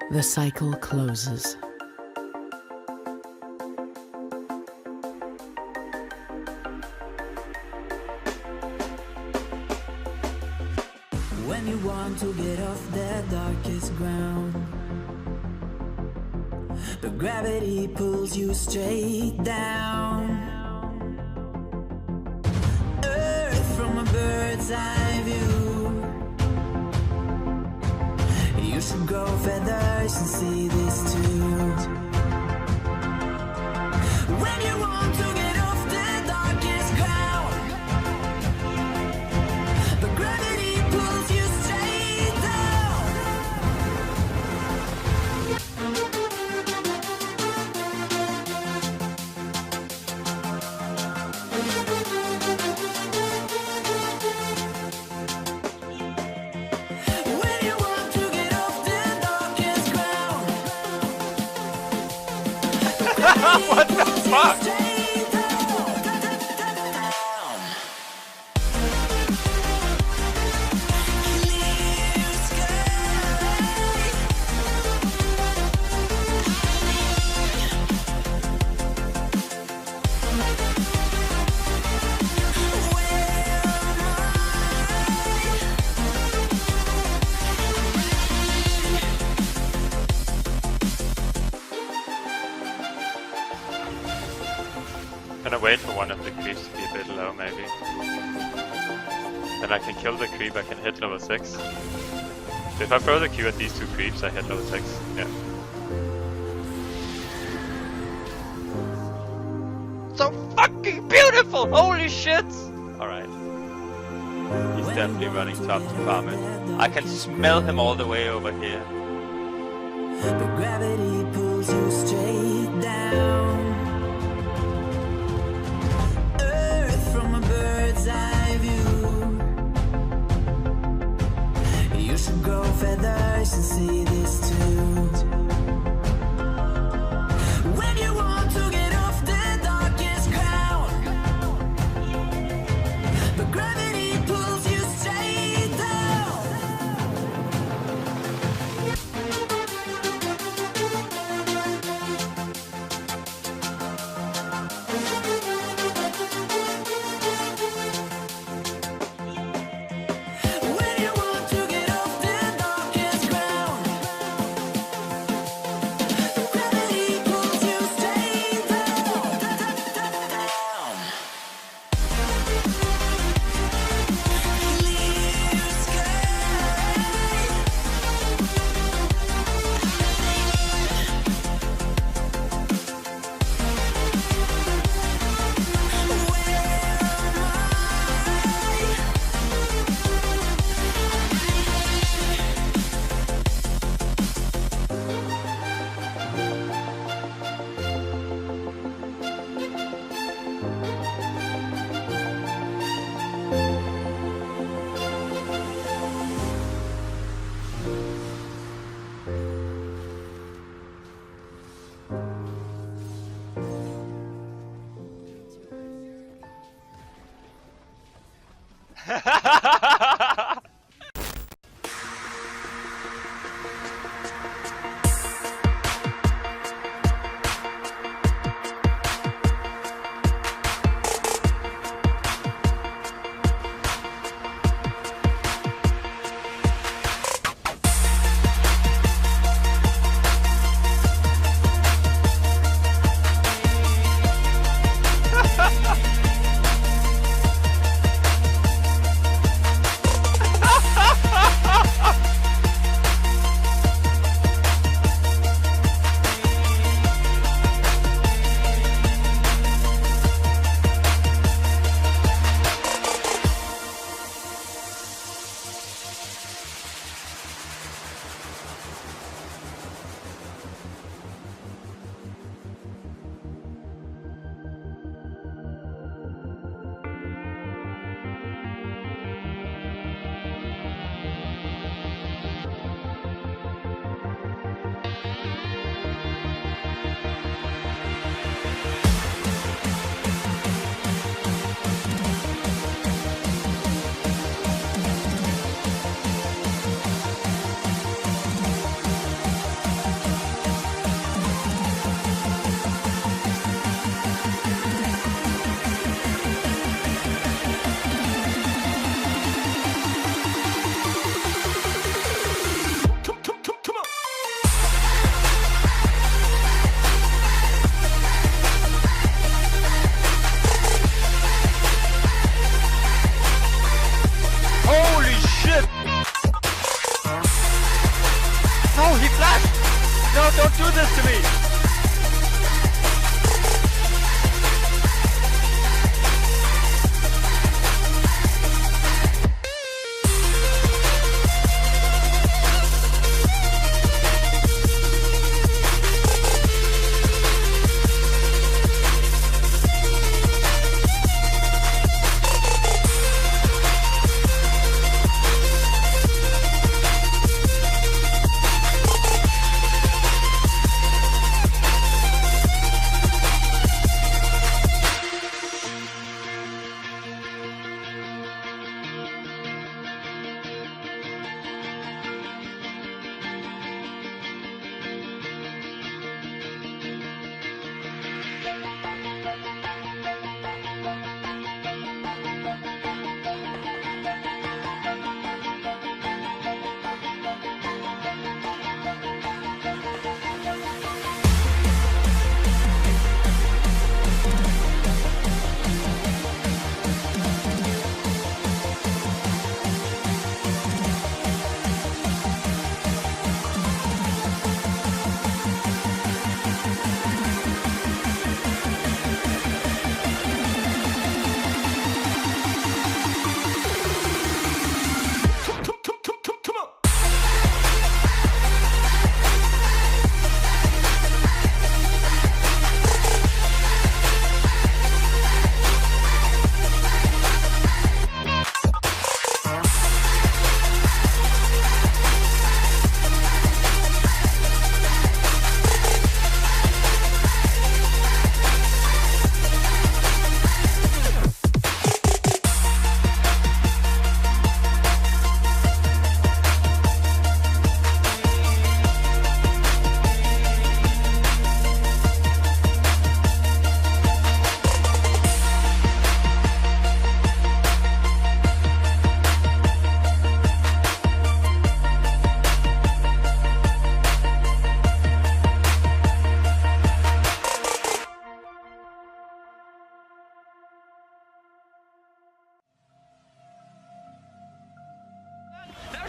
The cycle closes. When you want to get off the darkest ground, but gravity pulls you straight down. Earth from a bird's eye view. You should grow feathers and see this too. When you want to get off the darkest ground, but gravity pulls you straight down. When you want to get off the darkest ground, What the fuck? straight down. Clear sky. Gonna wait for one of the creeps to be a bit low, maybe. Then I can kill the creep, I can hit level 6. So if I throw the Q at these two creeps, I hit level 6. Yeah. So fucking beautiful! Holy shit! Alright. He's definitely running top to farm it. I can smell him all the way over here. But gravity pulls you straight down. Earth from a bird's eye view. You should grow feathers and see this too. When you want to get off the darkest ground, but gravity pulls you straight down.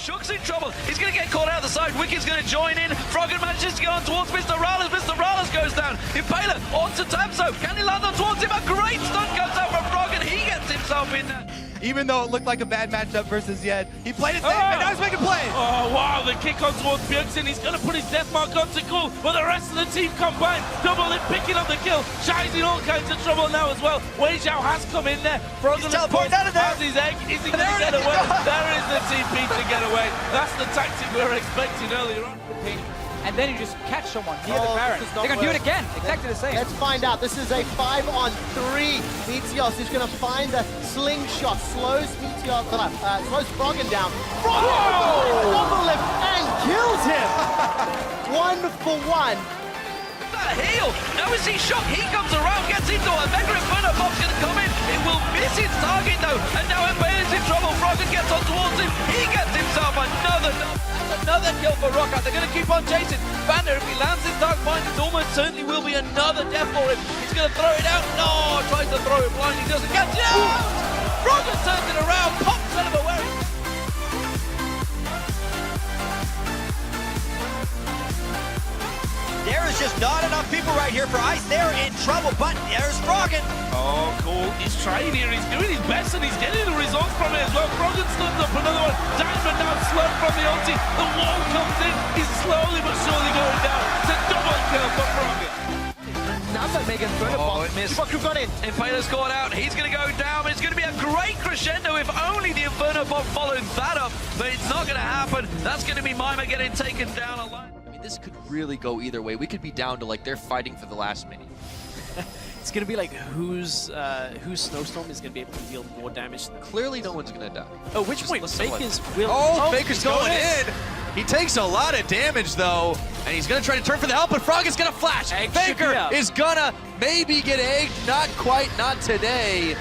Shook's in trouble. He's going to get caught out the side. Wicked's going to join in. Froggen manages to get on towards Mr. Rallis. Mr. Rallis goes down. Impaler onto Tabso. Can he land on towards him? A great stunt comes out from Froggen. He gets himself in there. Even though it looked like a bad matchup versus Yed, he played it safe, and now he's making plays. Oh, wow, the kick on towards Bjergsen. He's going to put his death mark on Cool, but the rest of the team combined. Double it, picking up the kill. Shy's in all kinds of trouble now as well. Wei Zhao has come in there. Froggen teleporting out of there. has his egg. Is he going to get away? There is the TP to get away. That's the tactic we were expecting earlier on. And then you just catch someone near the Baron. this is They're not going to do it worth again. Exactly the same. Let's find out. This is a 5-on-3. Meteos is going to find the slingshot, slows Meteos, slows Froggen down. Froggen double lift and kills him. 1 for 1. That heal. Now we see Shook. He comes around, gets into a Mega Inferno Bob's going to come in. It will miss its target though. And now Impaler's in trouble. Froggen gets on towards him. He gets himself another kill for Rockout. They're going to keep on chasing. Banner, if he lands his Dark Mind, it almost certainly will be another death for him. He's going to throw it out. No, tries to throw it blind. He doesn't catch it out. Froggen turns it around. Pops out of a worry. There is just not enough people right here for Ice. They're in trouble, but there's Froggen. Oh, cool. He's trying here. He's doing his best, and he's getting the results from it as well. Froggen stuns up another one. Diamond now slowed from the ulti. The wall comes in. He's slowly but surely going down. It's a double kill for Froggen. Another Mega Inferno Bomb. Missed. Got in. Impaler's caught out. He's going to go down. It's going to be a great crescendo if only the Inferno Bomb followed that up. But it's not going to happen. That's going to be Mima getting taken down alone. This could really go either way. We could be down to like they're fighting for the last mini. It's gonna be like whose Snowstorm is gonna be able to deal more damage. Clearly, no one's gonna die. Oh, which point? Faker's will. Oh, Faker's going in. He takes a lot of damage though, and he's gonna try to turn for the help, but Frog is gonna flash. Faker is gonna maybe get egged. Not quite, not today.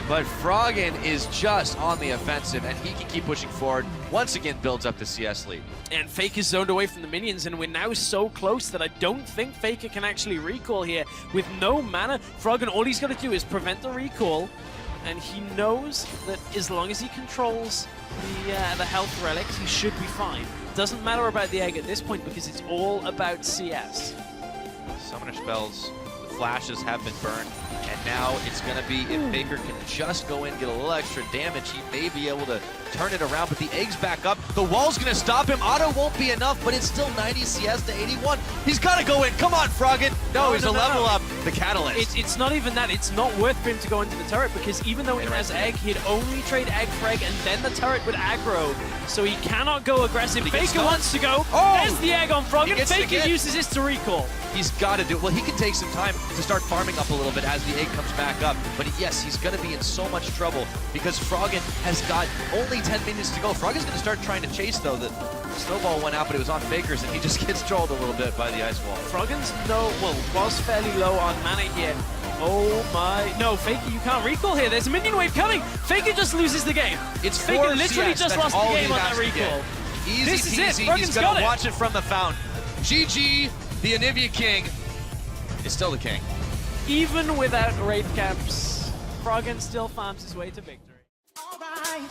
But Froggen is just on the offensive, and he can keep pushing forward. Once again, builds up the CS lead. And Faker's zoned away from the minions, and we're now so close that I don't think Faker can actually recall here. With no mana, Froggen, all he's got to do is prevent the recall, and he knows that as long as he controls the health relics, he should be fine. Doesn't matter about the egg at this point because it's all about CS. Summoner spells, the flashes have been burned. And now it's going to be if Faker can just go in, get a little extra damage, he may be able to turn it around, but the egg's back up. The wall's going to stop him. Auto won't be enough, but it's still 90 CS to 81. He's got to go in. Come on, Froggen. No, he's a level up. The Catalyst. It's not even that. It's not worth for him to go into the turret because even though he has egg, he'd only trade egg for egg, and then the turret would aggro. So he cannot go aggressive. Faker wants to go. Oh! There's the egg on Froggen. Faker uses this to recall. He's got to do it. Well, he can take some time to start farming up a little bit as the egg comes back up. But yes, he's going to be in so much trouble because Froggen has got only 10 minutes to go. Froggen's going to start trying to chase, though. The snowball went out, but it was on Faker's, and he just gets trolled a little bit by the ice wall. Froggen's was fairly low on mana here. Oh my, no, Faker, you can't recall here. There's a minion wave coming. Faker just loses the game. It's Faker literally just lost the game on that recall. Easy This is peasy. it. Froggen's He's going got to it. watch it from the fountain. GG, the Anivia King is still the king. Even without raid caps, Froggen still farms his way to victory. Alright.